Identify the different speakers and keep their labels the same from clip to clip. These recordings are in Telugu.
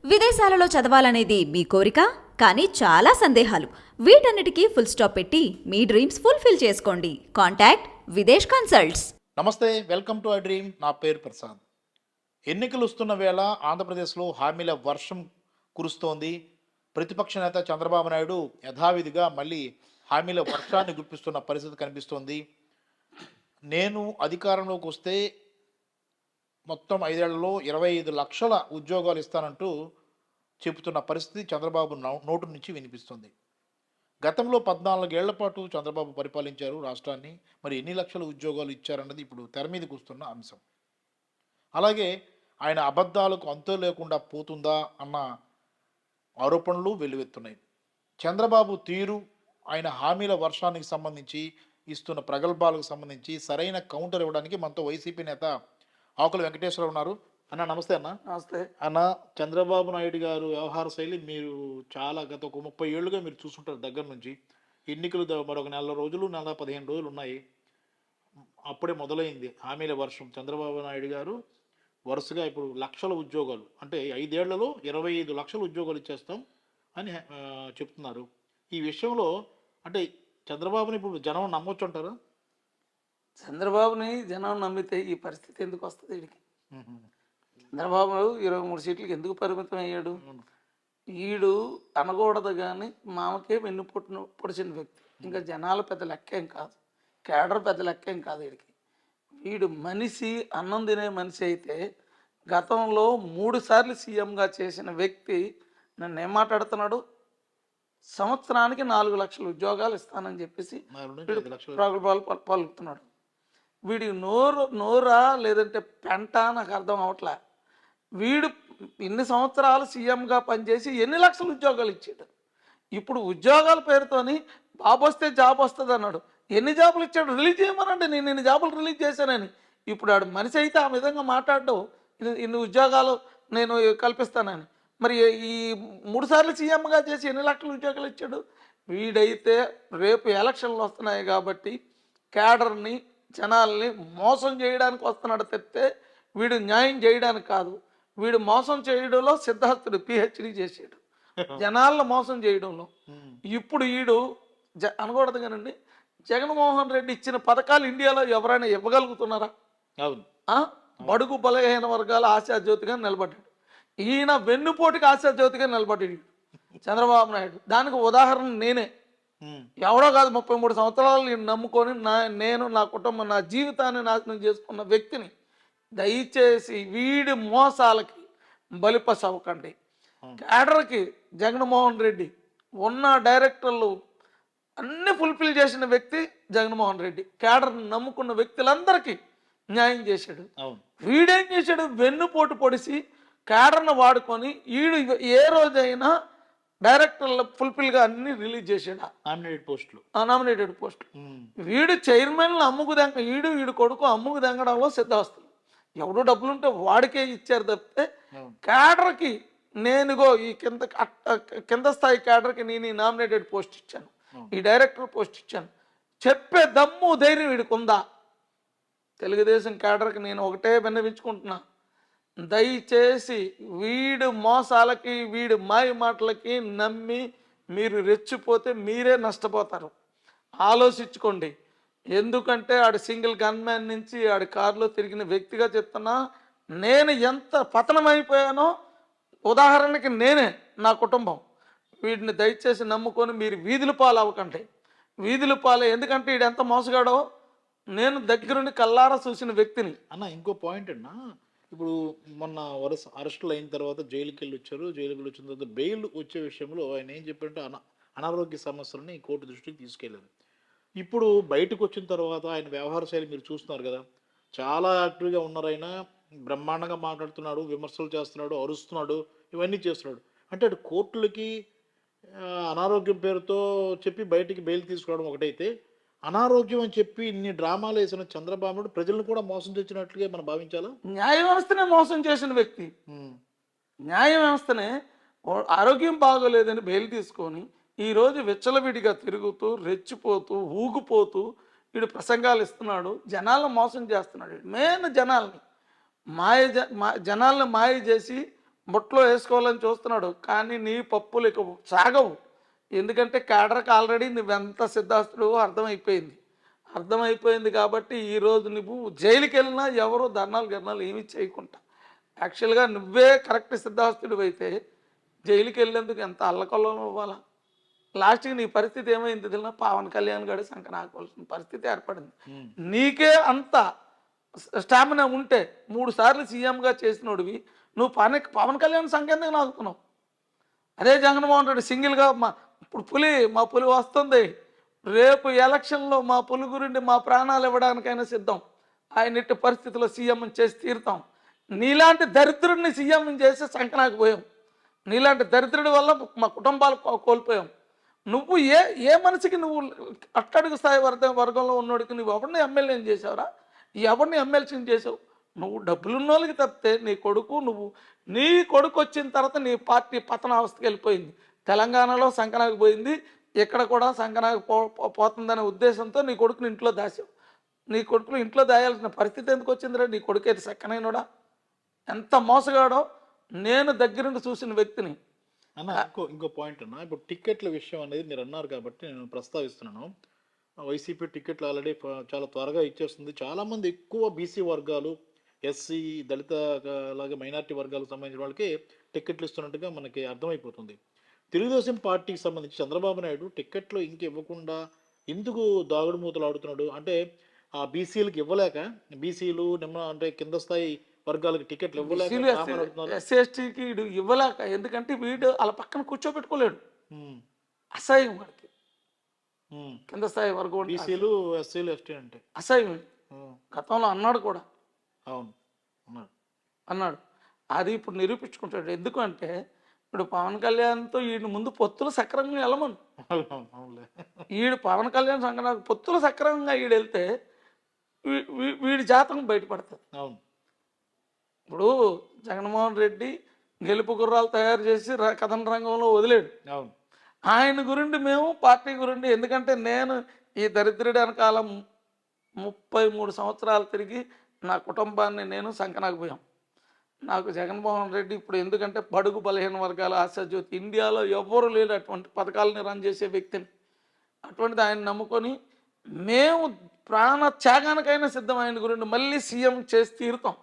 Speaker 1: విదేశాలలో చదవాలనేది మీ కోరిక, కానీ చాలా సందేహాలు. వీటన్నిటికీ ఫుల్ స్టాప్ పెట్టి మీ డ్రీమ్స్ ఫుల్ఫిల్ చేసుకోండి. Contact Videsh consults.
Speaker 2: నమస్తే, వెల్కమ్ టు ఐ డ్రీమ్. నా పేరు ప్రసాద్. ఎన్నికలు వస్తున్న వేళ ఆంధ్రప్రదేశ్లో హామీల వర్షం కురుస్తోంది. ప్రతిపక్ష నేత చంద్రబాబు నాయుడు యథావిధిగా మళ్ళీ హామీల వర్షాన్ని గుప్పిస్తున్న పరిస్థితి కనిపిస్తోంది. నేను అధికారంలోకి వస్తే మొత్తం 5 ఏళ్లలో 25 లక్షల ఉద్యోగాలు ఇస్తానంటూ చెబుతున్న పరిస్థితి చంద్రబాబు నోటు నుంచి వినిపిస్తుంది. గతంలో 14 ఏళ్ల పాటు చంద్రబాబు పరిపాలించారు రాష్ట్రాన్ని. మరి ఎన్ని లక్షల ఉద్యోగాలు ఇచ్చారన్నది ఇప్పుడు తెర మీదకి వస్తున్న అంశం. అలాగే ఆయన అబద్ధాలకు అంతు లేకుండా పోతుందా అన్న ఆరోపణలు వెల్లువెత్తున్నాయి. చంద్రబాబు తీరు, ఆయన హామీల వర్షానికి సంబంధించి ఇస్తున్న ప్రగల్భాలకు సంబంధించి సరైన కౌంటర్ ఇవ్వడానికి మనతో వైసీపీ నేత ఆకుల వెంకటేశ్వరరావు ఉన్నారు. అన్న నమస్తే. అన్న
Speaker 3: నమస్తే.
Speaker 2: అన్న, చంద్రబాబు నాయుడు గారు వ్యవహార శైలి మీరు చాలా గత ఒక 30 ఏళ్ళుగా మీరు చూస్తుంటారు దగ్గర నుంచి. ఎన్నికలు మరొక నెల రోజులు, నెల 15 రోజులు ఉన్నాయి. అప్పుడే మొదలైంది హామీల వర్షం. చంద్రబాబు నాయుడు గారు వరుసగా ఇప్పుడు లక్షల ఉద్యోగాలు, అంటే 5 ఏళ్లలో 25 లక్షల ఉద్యోగాలు ఇచ్చేస్తాం అని చెప్తున్నారు. ఈ విషయంలో అంటే చంద్రబాబుని ఇప్పుడు జనం నమ్మొచ్చు అంటారా?
Speaker 3: చంద్రబాబుని జనం నమ్మితే ఈ పరిస్థితి ఎందుకు వస్తుంది? వీడికి చంద్రబాబు 23 సీట్లకి ఎందుకు పరిమితం అయ్యాడు? వీడు అనకూడదు కానీ మామకే వెన్ను పొడిచిన వ్యక్తి. ఇంకా జనాలు పెద్ద లెక్కేం కాదు, కేడర్ పెద్ద లెక్కేం కాదు వీడికి. వీడు మనిషి, అన్నం తినే మనిషి అయితే గతంలో 3 సార్లు సీఎంగా చేసిన వ్యక్తి నన్ను ఏం మాట్లాడుతున్నాడు? సంవత్సరానికి 4 లక్షల ఉద్యోగాలు ఇస్తానని చెప్పేసి ప్రగల్భాలు పలుకుతున్నాడు. వీడి నోరా లేదంటే పెంట నాకు అర్థం అవట్లే. వీడు ఇన్ని సంవత్సరాలు సీఎంగా పనిచేసి ఎన్ని లక్షల ఉద్యోగాలు ఇచ్చాడు? ఇప్పుడు ఉద్యోగాల పేరుతోని బాబు వస్తే జాబ్ వస్తుంది అన్నాడు. ఎన్ని జాబులు ఇచ్చాడు? రిలీజ్ చేయమనండి, నేను ఇన్ని జాబులు రిలీజ్ చేశానని. ఇప్పుడు ఆడు మనిషి అయితే ఆ విధంగా మాట్లాడడం, ఇన్ని ఉద్యోగాలు నేను కల్పిస్తానని. మరి ఈ 3 సార్లు సీఎంగా చేసి ఎన్ని లక్షల ఉద్యోగాలు ఇచ్చాడు? వీడైతే రేపు ఎలక్షన్లు వస్తున్నాయి కాబట్టి కేడర్ని, జనాల్ని మోసం చేయడానికి వస్తున్నాడు తప్పితే వీడు న్యాయం చేయడానికి కాదు. వీడు మోసం చేయడంలో సిద్ధార్థుడు పిహెచ్డి చేసాడు, జనాలను మోసం చేయడంలో. ఇప్పుడు వీడు అనకూడదు కానండి, జగన్మోహన్ రెడ్డి ఇచ్చిన పథకాలు ఇండియాలో ఎవరైనా ఇవ్వగలుగుతున్నారా? బడుగు బలహీన వర్గాల ఆశాజ్యోతిగా నిలబడ్డాడు. ఈయన వెన్నుపోటుకి ఆశాజ్యోతిగా నిలబడ్డాడు చంద్రబాబు నాయుడు. దానికి ఉదాహరణ నేనే. ఎవడో కాదు, 33 సంవత్సరాలు నేను నమ్ముకొని నేను నా కుటుంబం, నా జీవితాన్ని నాశనం చేసుకున్న వ్యక్తిని. దయచేసి వీడి మోసాలకి బలిపశ అవ్వకండి. క్యాడర్కి జగన్మోహన్ రెడ్డి ఉన్న డైరెక్టర్లు అన్ని ఫుల్ఫిల్ చేసిన వ్యక్తి జగన్మోహన్ రెడ్డి. క్యాడర్ని నమ్ముకున్న వ్యక్తులందరికీ న్యాయం చేశాడు. వీడేం చేశాడు? వెన్నుపోటు పొడిసి క్యాడర్ను వాడుకొని వీడు ఏ రోజైనా డైరెక్టర్లు ఫుల్ఫిల్గా అన్ని రిలీజ్ చేసాడు. నామినేటెడ్ పోస్టులు. వీడు చైర్మన్లు వీడు కొడుకు అమ్ముకు దెంగడంలో సిద్ధాస్తులు. ఎవడు డబ్బులుంటే వాడికే ఇచ్చారు తప్పితే క్యాడర్కి నేనుగో ఈ కింద స్థాయి క్యాడర్కి నేను ఈ నామినేటెడ్ పోస్ట్ ఇచ్చాను, ఈ డైరెక్టర్ పోస్ట్ ఇచ్చాను చెప్పే దమ్ము ధైర్యం వీడికి ఉందా? తెలుగుదేశం క్యాడర్కి నేను ఒకటే విన్నవించుకుంటున్నా, దయచేసి వీడు మోసాలకి, వీడు మాయ మాటలకి నమ్మి మీరు రెచ్చిపోతే మీరే నష్టపోతారు. ఆలోచించుకోండి. ఎందుకంటే ఆడు సింగిల్ గన్మ్యాన్ నుంచి ఆడి కారులో తిరిగిన వ్యక్తిగా చెప్తున్నా. నేను ఎంత పతనమైపోయానో ఉదాహరణకి నేనే, నా కుటుంబం. వీడిని దయచేసి నమ్ముకొని మీరు వీధుల పాలు అవ్వకండి. వీధుల పాలే. ఎందుకంటే వీడు ఎంత మోసగాడో నేను దగ్గరుండి కల్లారా చూసిన వ్యక్తిని.
Speaker 2: అన్న, ఇంకో పాయింట్ అన్నా, ఇప్పుడు మొన్న వరుస అరెస్టులు అయిన తర్వాత జైలుకి వెళ్ళి వచ్చారు. జైలుకి వెళ్ళి వచ్చిన తర్వాత బెయిల్ వచ్చే విషయంలో ఆయన ఏం చెప్పారంటే అనారోగ్య సమస్యలని కోర్టు దృష్టికి తీసుకెళ్ళారు. ఇప్పుడు బయటకు వచ్చిన తర్వాత ఆయన వ్యవహార శైలి మీరు చూస్తున్నారు కదా, చాలా యాక్టివ్గా ఉన్నారు. ఆయన బ్రహ్మాండంగా మాట్లాడుతున్నాడు, విమర్శలు చేస్తున్నాడు, అరుస్తున్నాడు, ఇవన్నీ చేస్తున్నాడు. అంటే అటు కోర్టులకి అనారోగ్యం పేరుతో చెప్పి బయటికి బెయిల్ తీసుకురావడం ఒకటైతే, అనారోగ్యం అని చెప్పి ఇన్ని డ్రామాలు వేసిన చంద్రబాబు ప్రజలను కూడా మోసం చేసినట్లుగా మనం భావించాలా?
Speaker 3: న్యాయ వ్యవస్థనే మోసం చేసిన వ్యక్తి. న్యాయ వ్యవస్థనే ఆరోగ్యం బాగోలేదని బెయిల్ తీసుకొని ఈరోజు విచ్చలవిడిగా తిరుగుతూ, రెచ్చిపోతూ, ఊగిపోతూ వీడు ప్రసంగాలు ఇస్తున్నాడు, జనాలను మోసం చేస్తున్నాడు. మెయిన్ జనాల్ని జనాలను మాయ చేసి బుట్టలో వేసుకోవాలని చూస్తున్నాడు. కానీ నీ పప్పులు ఇక సాగవు. ఎందుకంటే కేడర్కి ఆల్రెడీ నువ్వెంత సిద్ధాస్తుడు అర్థమైపోయింది కాబట్టి ఈరోజు నువ్వు జైలుకి వెళ్ళినా ఎవరు ధర్నాలు గిర్నాలు ఏమీ చేయకుండా యాక్చువల్గా నువ్వే కరెక్ట్ సిద్ధాస్తుడు అయితే జైలుకి వెళ్ళేందుకు ఎంత అల్లకల్లం అవ్వాలా. లాస్ట్కి నీ పరిస్థితి ఏమైంది తెలియనా, పవన్ కళ్యాణ్ గారు సంకనాకోవాల్సిన పరిస్థితి ఏర్పడింది. నీకే అంత స్టామినా ఉంటే 3 సార్లు సీఎంగా చేసినోడివి నువ్వు పవన్ కళ్యాణ్ సంఖ్య నాకుతున్నావు. అదే జగన్మోహన్ రెడ్డి సింగిల్గా ఇప్పుడు మా పులి వస్తుంది, రేపు ఎలక్షన్లో మా పులి గురించి మా ప్రాణాలు ఇవ్వడానికైనా సిద్ధం, ఆయన ఇట్టి పరిస్థితుల్లో సీఎం చేసి తీరుతాం. నీలాంటి దరిద్రుడిని సీఎం చేసి సంకనాకు పోయాం. నీలాంటి దరిద్రుడి వల్ల మా కుటుంబాలు కోల్పోయాం. నువ్వు ఏ మనిషికి నువ్వు అట్టడుగు స్థాయి వర్గంలో ఉన్నోడికి నువ్వు ఎవరిని ఎమ్మెల్యేని చేసావురా, ఎవరిని ఎమ్మెల్సీని చేసావు? నువ్వు డబ్బులున్న వాళ్ళకి తప్పితే నీ కొడుకు వచ్చిన తర్వాత నీ పార్టీ పతనావస్థకి వెళ్ళిపోయింది. తెలంగాణలో సంకనాకు పోయింది, ఇక్కడ కూడా సంకనాకు పోతుందనే ఉద్దేశంతో నీ కొడుకుని ఇంట్లో దాచావు. నీ కొడుకుని ఇంట్లో దాయాల్సిన పరిస్థితి ఎందుకు వచ్చిందిరా? నీ కొడుకు అయితే సక్కనైనోడా, ఎంత మోసగాడో నేను దగ్గరుండి చూసిన వ్యక్తిని.
Speaker 2: అన్న ఇంకో పాయింట్ అన్న, ఇప్పుడు టికెట్ల విషయం అనేది మీరు అన్నారు కాబట్టి నేను ప్రస్తావిస్తున్నాను. వైసీపీ టికెట్లు ఆల్రెడీ చాలా త్వరగా ఇచ్చేస్తుంది. చాలామంది ఎక్కువ బీసీ వర్గాలు, ఎస్సీ, దళిత అలాగే మైనారిటీ వర్గాలకు సంబంధించిన వాళ్ళకి టికెట్లు ఇస్తున్నట్టుగా మనకి అర్థమైపోతుంది. తెలుగుదేశం పార్టీకి సంబంధించి చంద్రబాబు నాయుడు టికెట్లు ఇంక ఇవ్వకుండా ఎందుకు దాగుడు మూతలు ఆడుతున్నాడు అంటే, ఆ బీసీలకు ఇవ్వలేక, బీసీలు అంటే కింద స్థాయి వర్గాలకు టికెట్లు ఇవ్వలేక,
Speaker 3: ఎస్సీ ఎస్టీకి ఇవ్వలేక, ఎందుకంటే వీడు వాళ్ళ పక్కన కూర్చోబెట్టుకోలేడు, అసహ్యం వాడికి. కింద స్థాయి వర్గం
Speaker 2: బీసీలు, ఎస్సీలు, ఎస్టీ అంటే
Speaker 3: అసహ్యం. గతంలో అన్నాడు కూడా,
Speaker 2: అవును
Speaker 3: అన్నాడు. అది ఇప్పుడు నిరూపించుకుంటాడు. ఎందుకంటే ఇప్పుడు పవన్ కళ్యాణ్తో వీడి ముందు పొత్తులు సక్రమంగా వెళ్ళమను. వీడు పవన్ కళ్యాణ్ సంఘానికి పొత్తులు సక్రమంగా వీడు వెళ్తే వీడి జాతకం బయటపడుతుంది.
Speaker 2: అవును.
Speaker 3: ఇప్పుడు జగన్మోహన్ రెడ్డి గెలుపు గుర్రాలు తయారు చేసి కథన రంగంలో వదిలేడు.
Speaker 2: అవును.
Speaker 3: ఆయన గురించి మేము పార్టీ గురించి, ఎందుకంటే నేను ఈ దరిద్రుడి వెనకాల 33 సంవత్సరాలు తిరిగి నా కుటుంబాన్ని నేను సంకనాకు పోయాం. నాకు జగన్మోహన్ రెడ్డి ఇప్పుడు, ఎందుకంటే బడుగు బలహీన వర్గాల ఆశాజ్యోతి, ఇండియాలో ఎవ్వరూ లేరు అటువంటి పథకాలని రన్ చేసే వ్యక్తిని. అటువంటిది ఆయన నమ్ముకొని మేము ప్రాణ త్యాగానికైనా సిద్ధం ఆయన గురించి మళ్ళీ సీఎం చేసి తీరుతాం.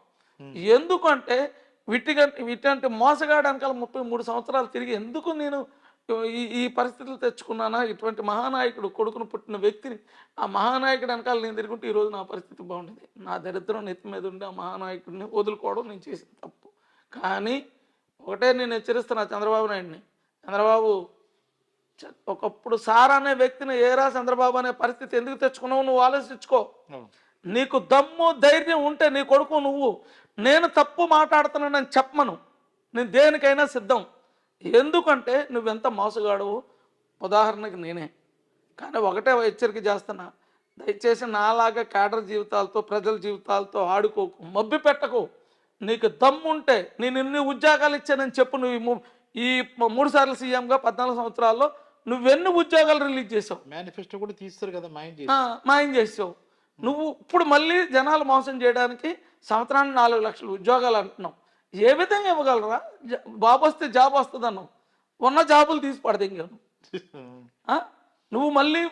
Speaker 3: ఎందుకంటే ఇటువంటి మోసగాడు వెనకాల 33 సంవత్సరాలు తిరిగి ఎందుకు నేను ఈ పరిస్థితులు తెచ్చుకున్నానా? ఇటువంటి మహానాయకుడు కొడుకును పుట్టిన వ్యక్తిని, ఆ మహానాయకుడు వెనకాల నేను తిరుగుంటే ఈరోజు నా పరిస్థితి బాగుండేది. నా దరిద్రం నెత్తి మీద ఉండి ఆ మహానాయకుడిని వదులుకోవడం నేను చేసిన తప్పు. కానీ ఒకటే నేను హెచ్చరిస్తున్నా చంద్రబాబు నాయుడిని, చంద్రబాబు ఒకప్పుడు సార్ అనే వ్యక్తిని ఏరా చంద్రబాబు అనే పరిస్థితి ఎందుకు తెచ్చుకున్నావు? నువ్వు ఆలోచించుకో. నీకు దమ్ము ధైర్యం ఉంటే నీ కొడుకు నువ్వు నేను తప్పు మాట్లాడుతున్నానని చెప్పమను, నేను దేనికైనా సిద్ధం. ఎందుకంటే నువ్వెంత మోసగాడవు. ఉదాహరణకి నేనే. కానీ ఒకటే హెచ్చరిక చేస్తున్నా, దయచేసి నాలాగా కేడర్ జీవితాలతో, ప్రజల జీవితాలతో ఆడుకోకు, మబ్బి పెట్టకు. నీకు దమ్ముంటే నేను ఇన్ని ఉద్యోగాలు ఇచ్చానని చెప్పు. నువ్వు ఈ 3 సార్లు సీఎంగా 14 సంవత్సరాల్లో నువ్వెన్ని ఉద్యోగాలు రిలీజ్ చేసావు?
Speaker 2: మేనిఫెస్టో కూడా తీస్తారు కదా,
Speaker 3: మాయం చేసావు. నువ్వు ఇప్పుడు మళ్ళీ జనాలు మోసం చేయడానికి సంవత్సరానికి 4 లక్షల ఉద్యోగాలు అంటున్నావు. ఏ విధంగా ఇవ్వగలరా? బాబు వస్తే జాబ్ వస్తుంది అన్నావు, ఉన్న జాబులు తీసి పడదింగాను. నువ్వు మళ్ళీ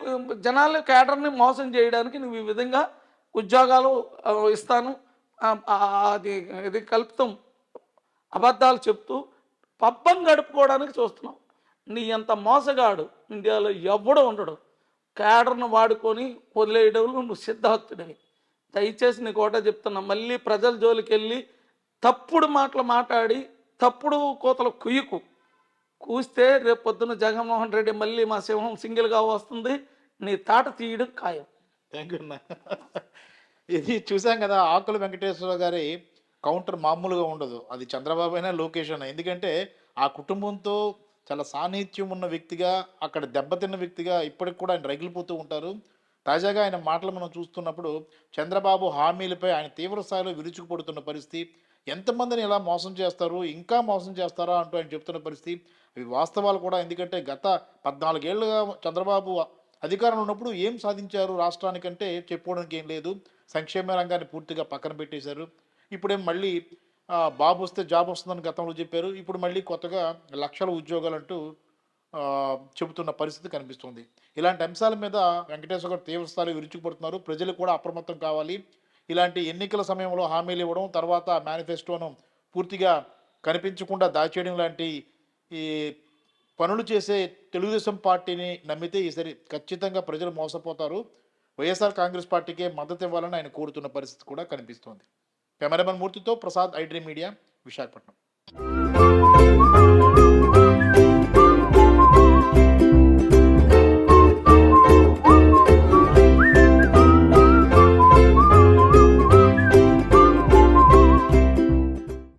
Speaker 3: జనాల కేడర్ని మోసం చేయడానికి నువ్వు ఈ విధంగా ఉద్యోగాలు ఇస్తాను ఇది కల్పితం అబద్ధాలు చెప్తూ పబ్బం గడుపుకోవడానికి చూస్తున్నావు. నీ అంత మోసగాడు ఇండియాలో ఎవ్వడూ ఉండడు. కేడర్ను వాడుకొని వదిలేయడంలో నువ్వు సిద్ధార్థుడివి. దయచేసి నీకు ఒకటే చెప్తున్నా, మళ్ళీ ప్రజల జోలికి వెళ్ళి తప్పుడు మాటలు మాట్లాడి తప్పుడు కోతలు కూస్తే రేపు పొద్దున్న జగన్మోహన్ రెడ్డి మళ్ళీ మా సింహం సింగిల్గా వస్తుంది, నీ తాట తీయడం ఖాయం.
Speaker 2: థ్యాంక్ యూ అన్న. ఇది చూసాం కదా, ఆకుల వెంకటేశ్వర గారి కౌంటర్ మామూలుగా ఉండదు. అది చంద్రబాబు అయినా లోకేష్ అయినా, ఎందుకంటే ఆ కుటుంబంతో చాలా సాన్నిహిత్యం ఉన్న వ్యక్తిగా, అక్కడ దెబ్బతిన్న వ్యక్తిగా ఇప్పటికి కూడా ఆయన రగిలిపోతూ ఉంటారు. తాజాగా ఆయన మాటలు మనం చూస్తున్నప్పుడు చంద్రబాబు హామీలపై ఆయన తీవ్ర స్థాయిలో విరుచుకుపడుతున్న పరిస్థితి, ఎంతమందిని ఇలా మోసం చేస్తారు, ఇంకా మోసం చేస్తారా అంటూ ఆయన చెప్తున్న పరిస్థితి, అవి వాస్తవాలు కూడా. ఎందుకంటే గత 14 ఏళ్ళుగా చంద్రబాబు అధికారంలో ఉన్నప్పుడు ఏం సాధించారు రాష్ట్రానికంటే చెప్పుకోవడానికి ఏం లేదు. సంక్షేమ రంగాన్ని పూర్తిగా పక్కన పెట్టేశారు. ఇప్పుడేం మళ్ళీ బాబు వస్తే జాబ్ వస్తుందని గతంలో చెప్పారు. ఇప్పుడు మళ్ళీ కొత్తగా లక్షల ఉద్యోగాలంటూ చెబుతున్న పరిస్థితి కనిపిస్తుంది. ఇలాంటి అంశాల మీద వెంకటేశ్వర గారు తీవ్ర స్థాయిలో విరుచుకుపడుతున్నారు. ప్రజలు కూడా అప్రమత్తం కావాలి. ఇలాంటి ఎన్నికల సమయంలో హామీలు ఇవ్వడం, తర్వాత మేనిఫెస్టోను పూర్తిగా కనిపించకుండా దాచేయడం లాంటి ఈ పనులు చేసే తెలుగుదేశం పార్టీని నమ్మితే ఈసారి ఖచ్చితంగా ప్రజలు మోసపోతారు. వైఎస్ఆర్ కాంగ్రెస్ పార్టీకే మద్దతు ఇవ్వాలని ఆయన కోరుతున్న పరిస్థితి కూడా కనిపిస్తోంది. కెమెరామెన్ మూర్తితో Prasad, I dream media, Visakhapatnam.